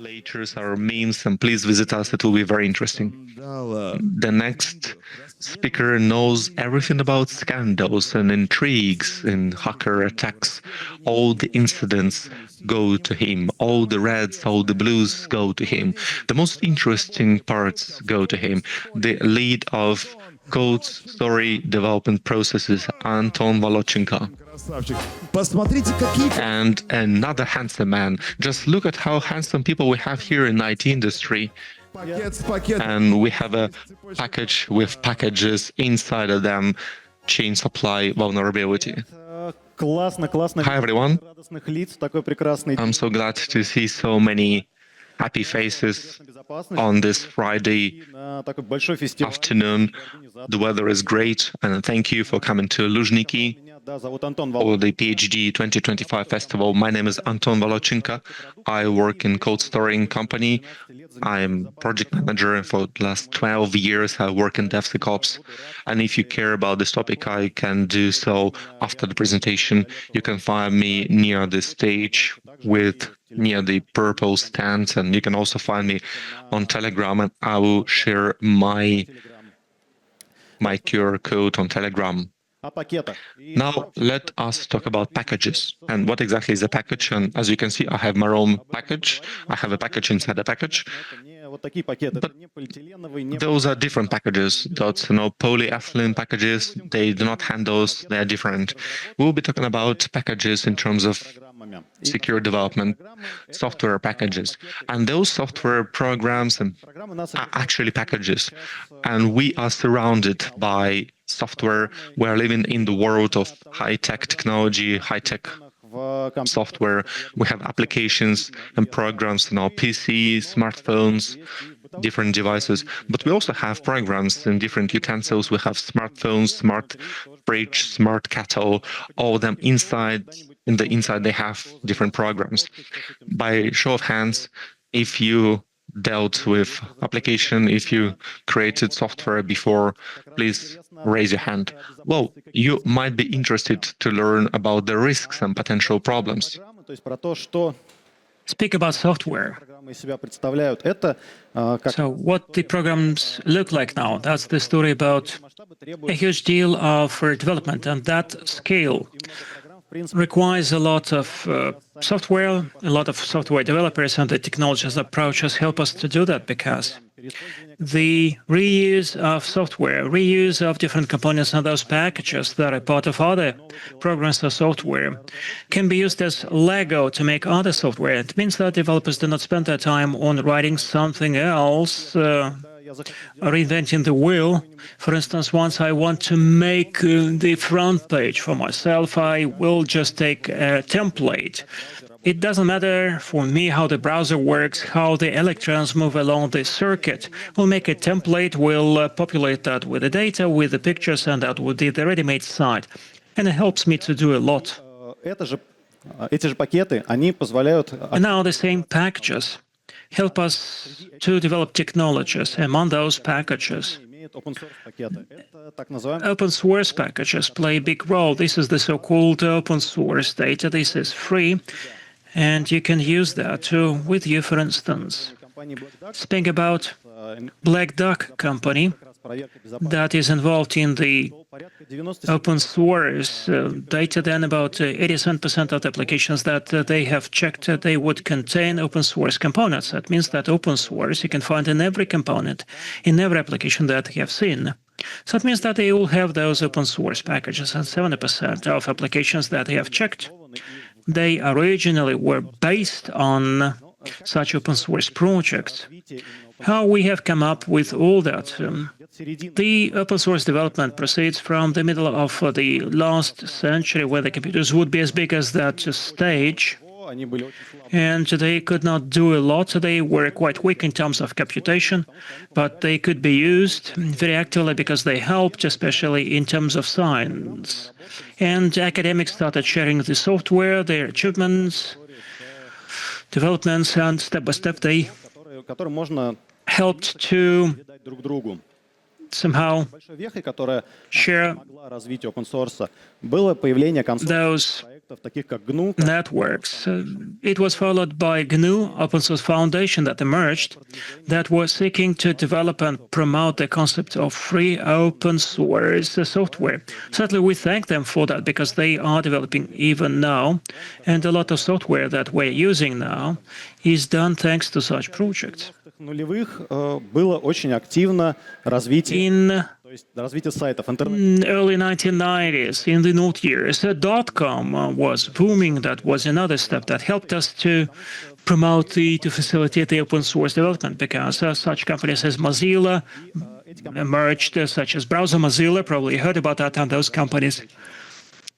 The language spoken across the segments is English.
calculators, our memes, and please visit us. It will be very interesting. The next speaker knows everything about scandals and intrigues and hacker attacks. All the incidents go to him. All the reds, all the blues go to him. The most interesting parts go to him. The lead of Code Story Development Processes, Anton Volochenko. And another handsome man. Just look at how handsome people we have here in IT industry. And we have a package with packages inside of them, chain supply vulnerability. Hi everyone. I'm so glad to see so many happy faces on this Friday afternoon. The weather is great, and thank you for coming to Luzhniki or the PhD 2025 festival. My name is Anton Volochenko. I work in Cold Storing company. I'm project manager for the last 12 years. I work in DevSecOps. And if you care about this topic, I can do so after the presentation. You can find me near the stage near the purple stand, and you can also find me on Telegram, and I will share my QR code on Telegram. Now, let us talk about packages and what exactly is a package. And as you can see, I have my own package. I have a package inside a package. But those are different packages. That's polyethylene packages. They do not handle those. They are different. We'll be talking about packages in terms of secure development, software packages. And those software programs are actually packages. And we are surrounded by software. We are living in the world of high-tech technology, high-tech software. We have applications and programs in our PCs, smartphones, different devices. But we also have programs in different utensils. We have smartphones, smart fridge, smart kettle, all of them inside. In the inside, they have different programs. By show of hands, if you dealt with application, if you created software before, please raise your hand. Well, you might be interested to learn about the risks and potential problems. Speak about software. So what the programs look like now, that's the story about a huge deal of development, and that scale requires a lot of software, a lot of software developers, and the technologies approaches help us to do that, because the reuse of software, reuse of different components and those packages that are part of other programs or software can be used as Lego to make other software. It means that developers do not spend their time on writing something else, reinventing the wheel. For instance, once I want to make the front page for myself, I will just take a template. It doesn't matter for me how the browser works, how the electrons move along the circuit. We'll make a template, we'll populate that with the data, with the pictures, and that will be the ready-made site. And it helps me to do a lot. And now the same packages help us to develop technologies. Among those packages, open source packages play a big role. This is the so-called open source data. This is free, and you can use that with you, for instance. Speak about Black Duck company that is involved in the open source data. Then about 87% of the applications that they have checked, they would contain open source components. That means that open source you can find in every component, in every application that you have seen. So it means that they all have those open source packages, and 70% of applications that they have checked, they originally were based on such open source projects. How we have come up with all that? The open source development proceeds from the middle of the last century, where the computers would be as big as that stage, and they could not do a lot. They were quite weak in terms of computation, but they could be used very actively because they helped, especially in terms of science. And academics started sharing the software, their achievements, developments, and step by step they helped to somehow share those networks. It was followed by GNU, open source foundation that emerged, that was seeking to develop and promote the concept of free open source software. Certainly we thank them for that, because they are developing even now, and a lot of software that we're using now is done thanks to such projects. In early 1990s, in the North years, .com was booming. That was another step that helped us to promote to facilitate the open source development, because such companies as Mozilla emerged, such as Browser Mozilla, probably heard about that, and those companies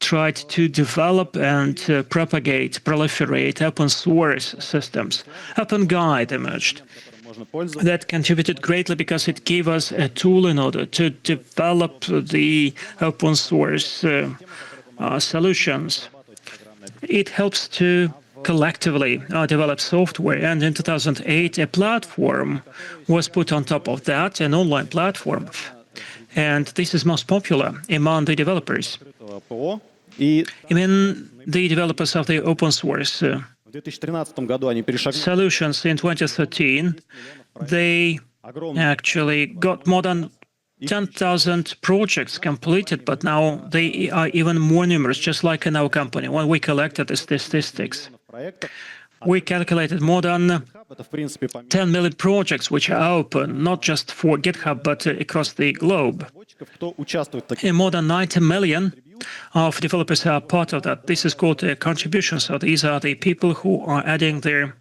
tried to develop and propagate, proliferate open source systems. OpenGuide emerged. That contributed greatly because it gave us a tool in order to develop the open source solutions. It helps to collectively develop software, and in 2008 a platform was put on top of that, an online platform, and this is most popular among the developers. Even the developers of the open source solutions in 2013, they actually got more than 10,000 projects completed, but now they are even more numerous, just like in our company. When we collected the statistics, we calculated more than 10 million projects which are open, not just for GitHub, but across the globe. And more than 90 million of developers are part of that. This is called a contribution. So these are the people who are adding their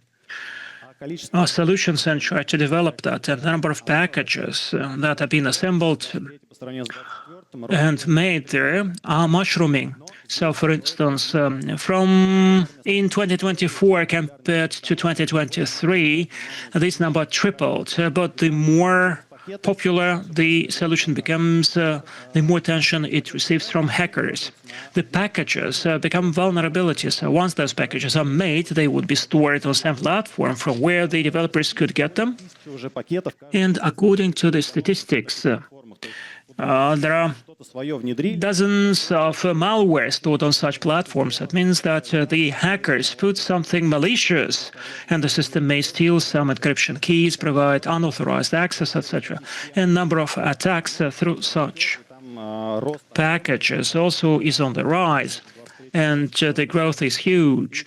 solutions and try to develop that. And the number of packages that have been assembled and made there are mushrooming. So, for instance, from in 2024 compared to 2023, this number tripled. But the more popular the solution becomes, the more attention it receives from hackers. The packages become vulnerabilities. So once those packages are made, they would be stored on some platform from where the developers could get them. And according to the statistics, there are dozens of malware stored on such platforms. That means that the hackers put something malicious, and the system may steal some encryption keys, provide unauthorized access, etc. And number of attacks through such packages also is on the rise, and the growth is huge.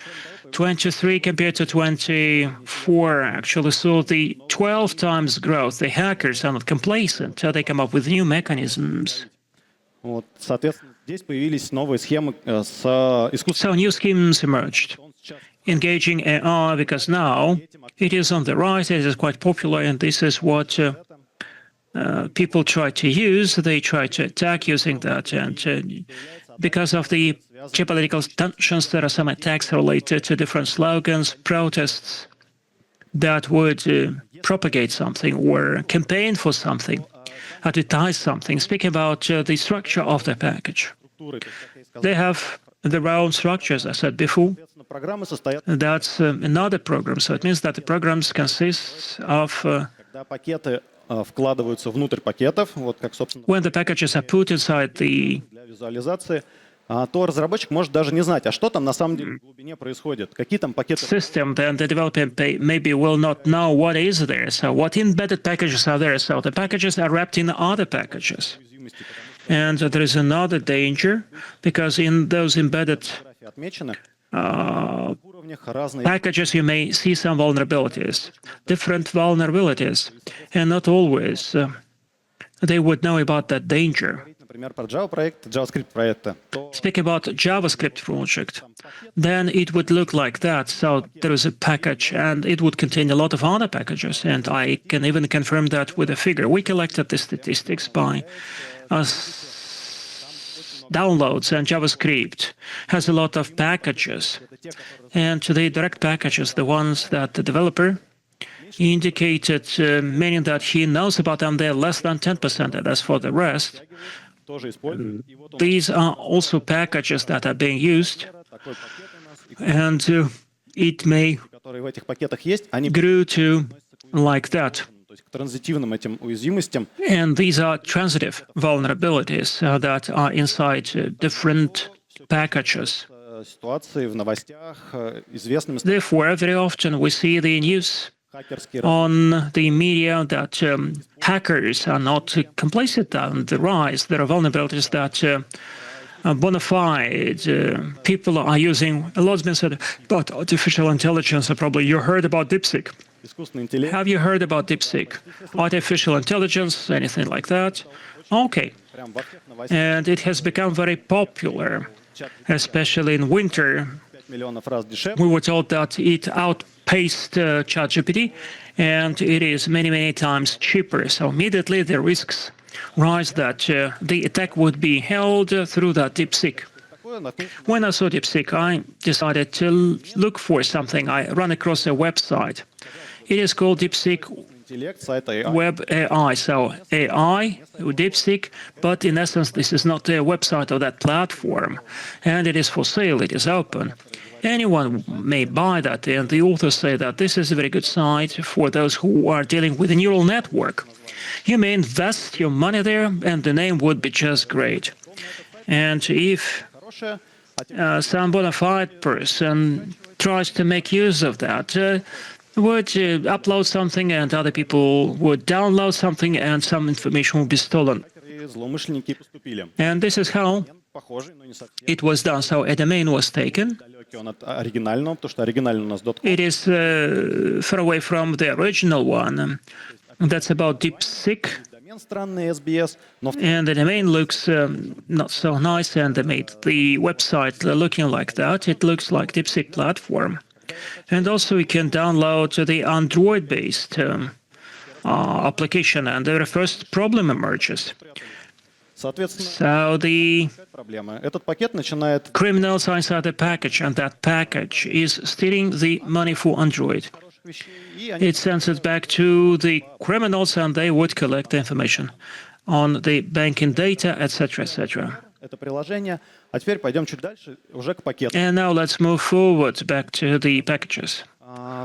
23 compared to 24 actually saw the 12 times growth. The hackers are not complacent. They come up with new mechanisms. So new schemes emerged, engaging AI, because now it is on the rise, it is quite popular, and this is what people try to use. They try to attack using that, and because of the geopolitical tensions, there are some attacks related to different slogans, protests that would propagate something or campaign for something, advertise something, speak about the structure of the package. They have their own structures, as I said before. That's another program. So it means that the programs consist of when the packages are put inside the то разработчик может даже не знать, а что там на самом деле в глубине происходит, какие там пакеты. System, then the developer maybe will not know what is there. So what embedded packages are there? So the packages are wrapped in other packages. And there is another danger, because in those embedded packages you may see some vulnerabilities, different vulnerabilities, and not always they would know about that danger. Speak about JavaScript project, then it would look like that. So there is a package, and it would contain a lot of other packages, and I can even confirm that with a figure. We collected the statistics by downloads, and JavaScript has a lot of packages, and the direct packages, the ones that the developer indicated, meaning that he knows about them, they're less than 10%, and as for the rest, these are also packages that are being used, and it may grow to like that. And these are transitive vulnerabilities that are inside different packages. ситуации в новостях известными Therefore, very often we see the news хакерские on the media that hackers are not complicit on the rise. There are vulnerabilities that bona fide people are using. A lot's been said about artificial intelligence, and probably you heard about DeepSeek. искусственный интеллект. Have you heard about DeepSeek? Artificial intelligence, anything like that? Okay. Прям во всех новостях And it has become very popular, especially in winter. 5 миллионов раз дешевле. We were told that it outpaced ChatGPT, and it is many, many times cheaper. So immediately the risks rise that the attack would be held through that DeepSeek. Такое наткнулся When I saw DeepSeek, I decided to look for something. I ran across a website. It is called DeepSeek на интеллект сайта AI. Web AI. So AI, DeepSeek, but in essence, this is not the website of that platform. And it is for sale, it is open. Anyone may buy that, and the authors say that this is a very good site for those who are dealing with a neural network. You may invest your money there, and the name would be just great. And if Хорошее, а те, some bona fide person tries to make use of that, would upload something and other people would download something and some information will be stolen. хакеры, злоумышленники и поступили. And this is how Похожий, но не совсем it was done. So a domain was taken. далекий он от оригинального, потому что оригинальный у нас .com. It is far away from the original one. That's about DeepSeek. Домен странный, SBS, но в And the domain looks not so nice, and they made the website looking like that. It looks like DeepSeek platform. And also you can download the Android-based application, and the first problem emerges. соответственно, So the проблема. Этот пакет начинает criminals are inside the package, and that package is stealing the money for Android. хороших вещей, и они It sends it back to the criminals, and they would collect the information on the banking data, etc., etc. это приложение. А теперь пойдем чуть дальше, уже к пакету. And now let's move forward back to the packages,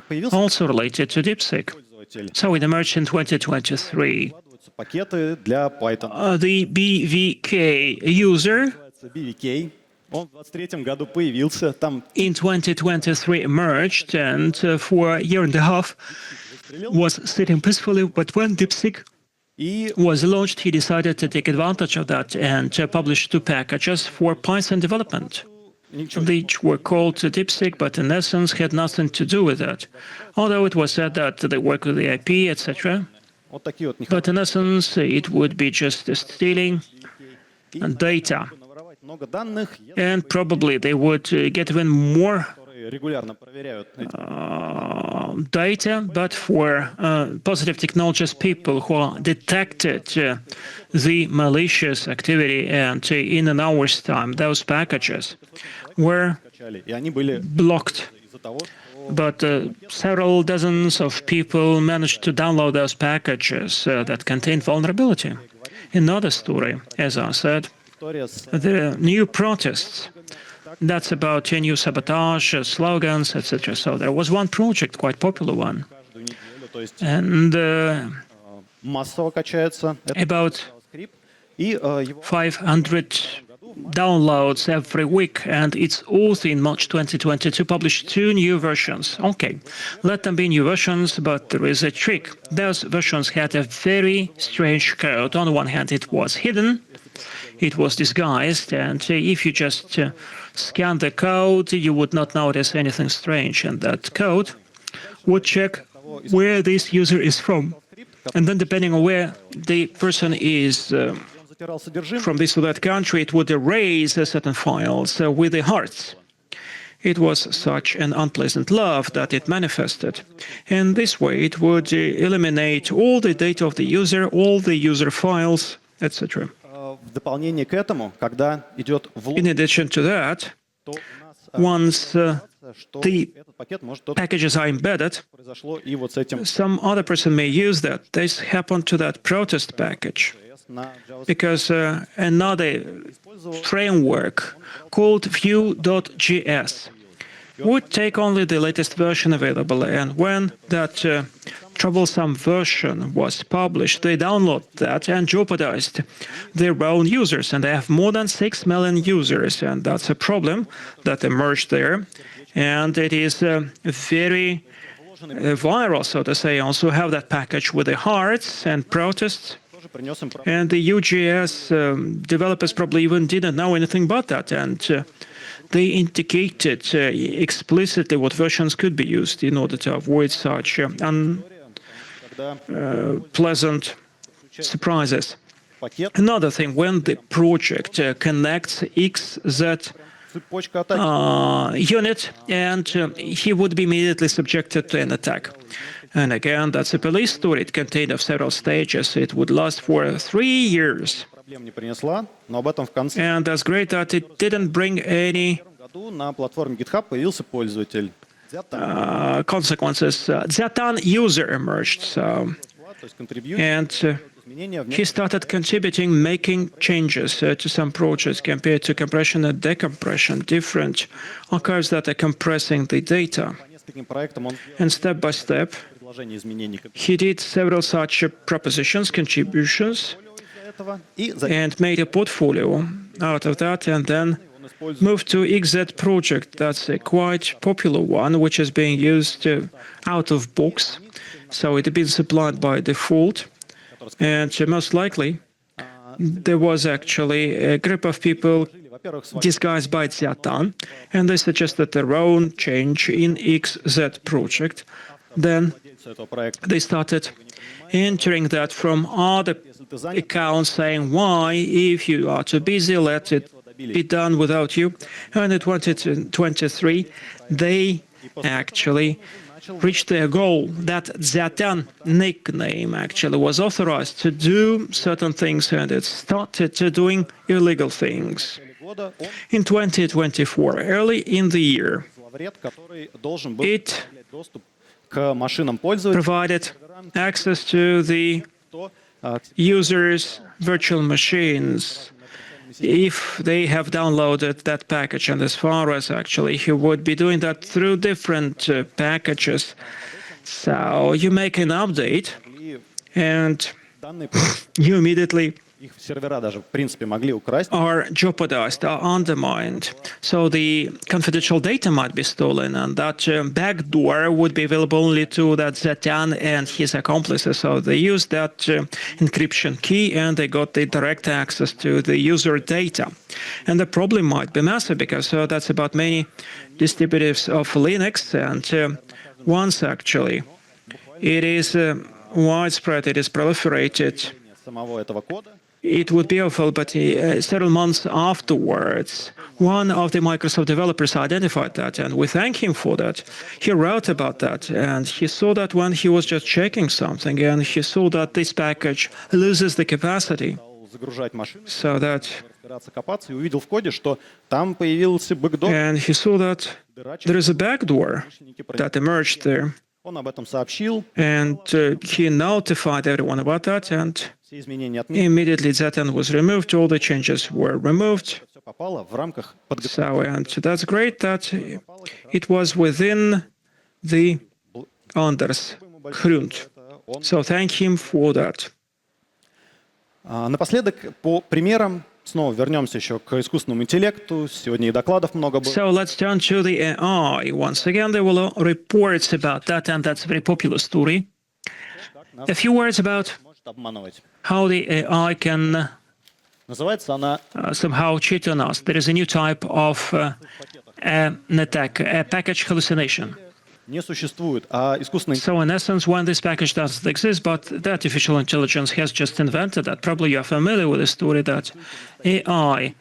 Появился also related to DeepSeek. пользователь. So it emerged in 2023. Вкладываются пакеты для Python. The BVK user Называется BVK. Он в 23 году появился. Там in 2023 emerged, and for a year and a half was sitting peacefully. But when DeepSeek и was launched, he decided to take advantage of that and publish two packages for Python development. ничего. Which were called DeepSeek, but in essence had nothing to do with that. Although it was said that they work with the IP, etc. Вот такие вот нехорошие. But in essence, it would be just stealing data. Наворовать много данных, And probably they would get even more которые регулярно проверяют эти data, but for positive technologies people who detected the malicious activity, and in an hour's time those packages were качали. И они были blocked. из-за того, что But several dozens of people managed to download those packages that contain vulnerability. Another story, as I said, история с the new protests. That's about new sabotage, slogans, etc. So there was one project, quite popular one, каждую неделю, то есть and массово качается этот about скрипт. И его 500 downloads every week, and its author in March 2022 published two new versions. Okay, let them be new versions, but there is a trick. Those versions had a very strange code. On the one hand, it was hidden, it was disguised, and if you just scan the code, you would not notice anything strange, and that code would check where this user is from. And then depending on where the person is он затирал содержимое. from this or that country, it would erase certain files with the hearts. It was such an unpleasant love that it manifested. And this way, it would eliminate all the data of the user, all the user files, etc. В дополнение к этому, когда идет влог, In addition to that, то у нас once что the этот пакет может что-то packages are embedded, произошло и вот с этим some other person may use that. This happened to that protest package на JavaScript because another framework called Vue.js would take only the latest version available, and when that troublesome version was published, they downloaded that and jeopardized their own users, and they have more than 6 million users, and that's a problem that emerged there, and it is very viral, so to say. Also have that package with the hearts and protests. And the UGS developers probably even didn't know anything about that, and they indicated explicitly what versions could be used in order to avoid such unpleasant surprises. Another thing, when the project connects XZ unit, and he would be immediately subjected to an attack. And again, that's a police story. It contained of several stages. It would last for 3 years. And that's great that it didn't bring any consequences. Zatan user emerged. And he started contributing, making changes to some projects compared to compression and decompression, different archives that are compressing the data. And step by step, he did several such propositions, contributions, and made a portfolio out of that, and then moved to XZ project. That's a quite popular one, which is being used out of box. So it had been supplied by default. And most likely, there was actually a group of people disguised by Zatan, and they suggested their own change in XZ project. Then they started entering that from other accounts, saying, why, if you are too busy, let it be done without you. And in 2023, they actually reached their goal. That Zatan nickname actually was authorized to do certain things, and it started doing illegal things. In 2024, early in the year, it provided access to the users' virtual machines if they have downloaded that package. And as far as actually he would be doing that through different packages. So you make an update and you immediately are jeopardized, are undermined. So the confidential data might be stolen, and that backdoor would be available only to that Zatan and his accomplices. So they used that encryption key, and they got the direct access to the user data. And the problem might be massive, because that's about many distributives of Linux, and once actually it is widespread, it is proliferated, it would be awful. But several months afterwards, one of the Microsoft developers identified that, and we thank him for that. He wrote about that, and he saw that when he was just checking something, and he saw that this package loses the capacity, so that, and he saw that there is a backdoor that emerged there. And he notified everyone about that, and immediately Zatan was removed, all the changes were removed. So, and that's great that it was within the Anders Grund. So thank him for that. Напоследок, по примерам, снова вернемся еще к искусственному интеллекту. Сегодня и докладов много было. So let's turn to the AI. Once again, there were reports about that, and that's a very popular story. A few words about how the AI can somehow cheat on us. There is a new type of an attack, a package hallucination. So in essence, when this package doesn't exist, but the artificial intelligence has just invented that, probably you're familiar with the story that AI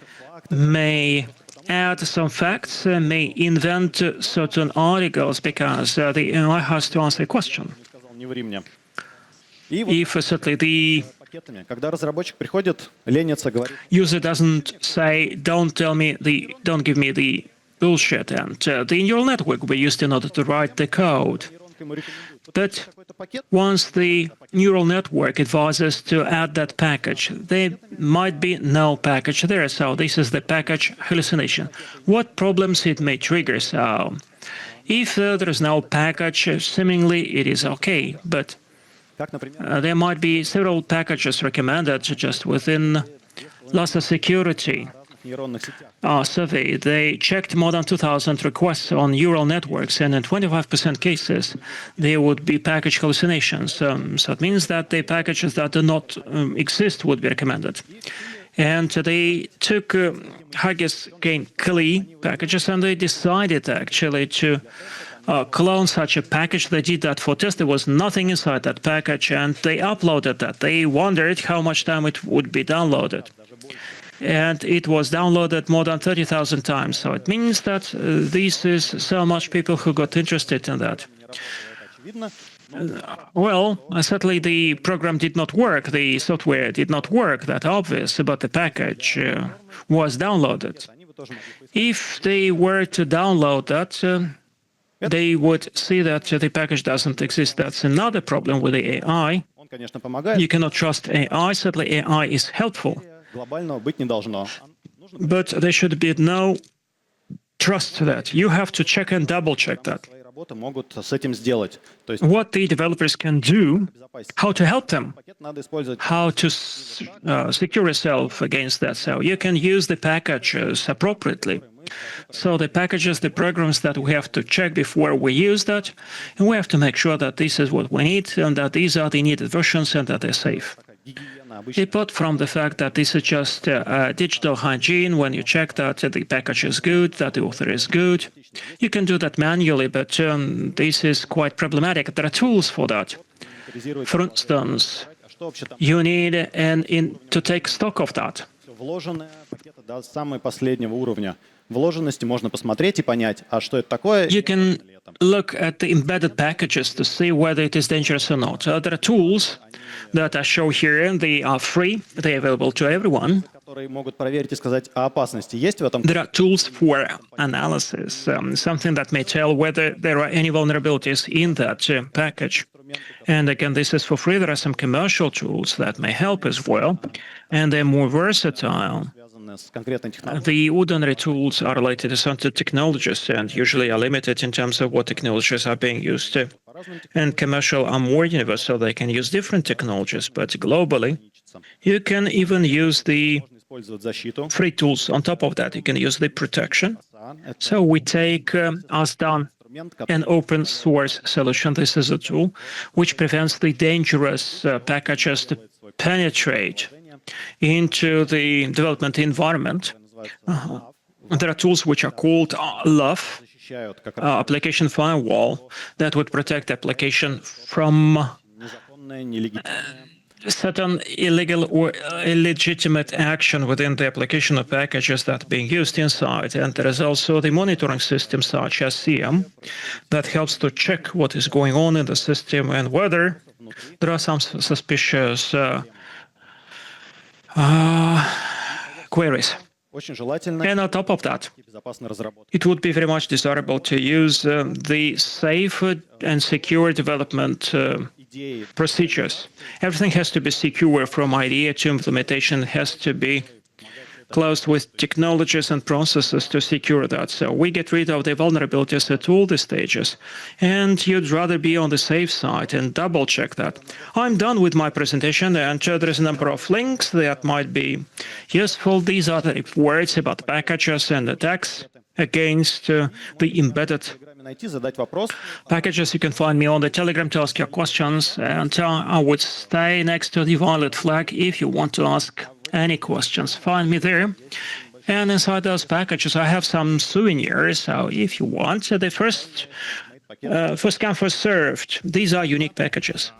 may add some facts, may invent certain articles, because the AI has to answer a question. If certainly the user doesn't say, don't give me the bullshit, and the neural network will be used in order to write the code. But once the neural network advises to add that package, there might be no package there. So this is the package hallucination. What problems it may trigger? So If there is no package, seemingly it is okay, but Как, например, there might be several packages recommended just within Lassa Security в нейронных сетях. survey. They checked more than 2,000 requests on neural networks, and in 25% cases, there would be package hallucinations. So it means that the packages that do not exist would be recommended. And they took Hugging Cane CLI packages, and they decided actually to clone such a package. They did that for test. There was nothing inside that package, and they uploaded that. They wondered how much time it would be downloaded. And it was downloaded more than 30,000 times. So it means that this is so much people who got interested in that. Очевидно, Well, certainly the program did not work, the software did not work, that obvious, but the package was downloaded. они бы тоже могли поискать. If they were to download that, they would see that the package doesn't exist. That's another problem with the AI. Он, конечно, помогает, You cannot trust AI. Certainly AI is helpful, глобального быть не должно. Нужно but there should be no trust to that. You have to check and double check that. свои работы могут с этим сделать. То есть What the developers can do, безопасность. how to help them, Пакет надо использовать how to secure yourself against that. So you can use the packages appropriately. So the packages, the programs that we have to check before we use that, and we have to make sure that this is what we need and that these are the needed versions and that they're safe. гигиена обычно. Apart from the fact that this is just digital hygiene, when you check that the package is good, that the author is good, you can do that manually, but this is quite problematic. There are tools for that. For instance, А что вообще там? you need to take stock of that. Всё вложенное пакеты до самого последнего уровня. Вложенности можно посмотреть и понять, а что это такое. You can look at the embedded packages to see whether it is dangerous or not. There are tools that I show here, and they are free. They're available to everyone. Которые могут проверить и сказать о опасности. Есть в этом There are tools for analysis, something that may tell whether there are any vulnerabilities in that package. And again, this is for free. There are some commercial tools that may help as well, and they're more versatile. связаны с конкретной технологией. The ordinary tools are related to certain technologies and usually are limited in terms of what technologies are being used. And commercial are more universal. They can use different technologies, but globally, you can even use the Можно использовать защиту. free tools on top of that. You can use the protection. Это So we take Asdan, инструмент, который an open source solution. This is a tool which prevents the dangerous packages to penetrate into the development environment. называется There are tools which are called LUF, защищают как раз application firewall, that would protect application from незаконное, нелегитимное. certain illegal or illegitimate action within the application of packages that are being used inside. And there is also the monitoring system such as CM that helps to check what is going on in the system and whether there are some suspicious queries. Очень желательно And on top of that, безопасной разработки. it would be very much desirable to use the safe and secure development Идеи procedures. Everything has to be secure from idea to implementation, has to be closed with technologies and processes to secure that. So we get rid of the vulnerabilities at all the stages. And you'd rather be on the safe side and double check that. I'm done with my presentation, and there is a number of links that might be useful. These are the reports about packages and attacks against the embedded найти, задать вопрос. packages. You can find me on the Telegram to ask your questions, and I would stay next to the violet flag if you want to ask any questions. Find me there. And inside those packages, I have some souvenirs. So if you want, the first come, first served. These are unique packages.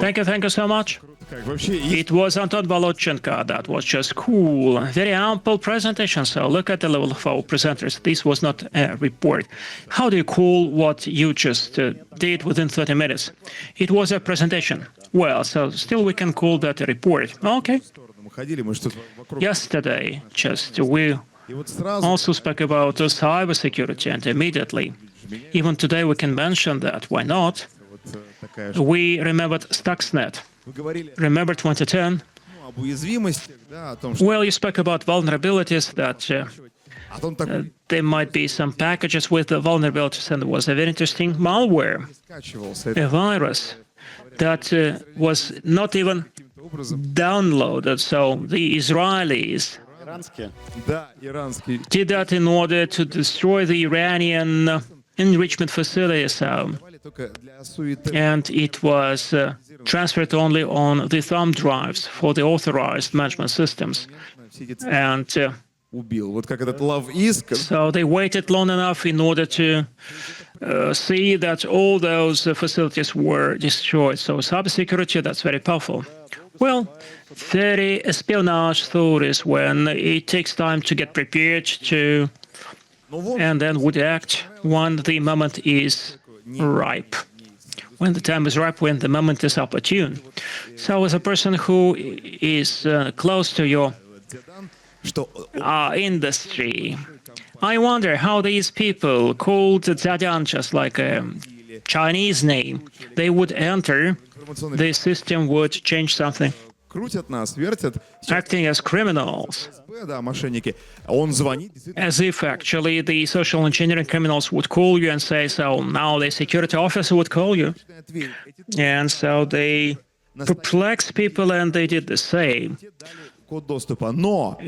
Thank you so much. Как вообще и It was Anton Volodchenko. That was just cool. Very ample presentation. So look at the level of our presenters. This was not a report. How do you call what you just did within 30 minutes? It was a presentation. Well, so still we can call that a report. Okay. мы ходили, мы что-то вокруг. Yesterday, just we И вот сразу also spoke about cybersecurity, and immediately, even today, we can mention that. Why not? вот такая штука. We remembered Stuxnet. Мы говорили Remember 2010? об уязвимостях, да, о том, что Well, you spoke about vulnerabilities that о том такой there might be some packages with the vulnerabilities, and there was a very interesting malware, скачивался. a virus that was not even downloaded. So the Israelis Иранские. Да, иранский. did that in order to destroy the Iranian enrichment facilities. Только для суеты And it was transferred only on the thumb drives for the authorized management systems. все эти And убил. Вот как этот Love Isk. so they waited long enough in order to see that all those facilities were destroyed. So cybersecurity, that's very powerful. Well, very espionage theories when it takes time to get prepared to, Ну вот, and then would act when the moment is ripe. When the time is ripe, when the moment is opportune. So as a person who is close to your что industry, I wonder how these people called Zhadian, just like a Chinese name, they would enter, the system would change something, крутят нас, вертят. acting as criminals, Да, мошенники. А он звонит, действительно, as if actually the social engineering criminals would call you and say, so now the security officer would call you. ответь. Эти And so they perplex people, and they did the same код доступа. Но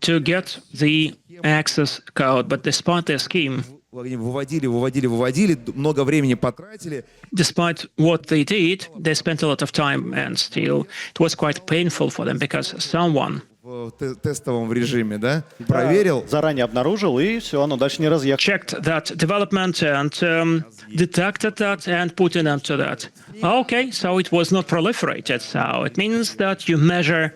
to get the access code. But despite their scheme, они выводили, много времени потратили. despite what they did, they spent a lot of time, and still it was quite painful for them because someone В тестовом режиме, да? Проверил. Заранее обнаружил, и все, оно дальше не разъехало. checked that development and detected that and put an end to that. Okay, so it was not proliferated. So it means that you measure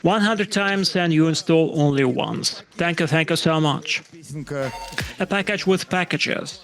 100 times and you install only once. Thank you so much. Песенка A package with packages.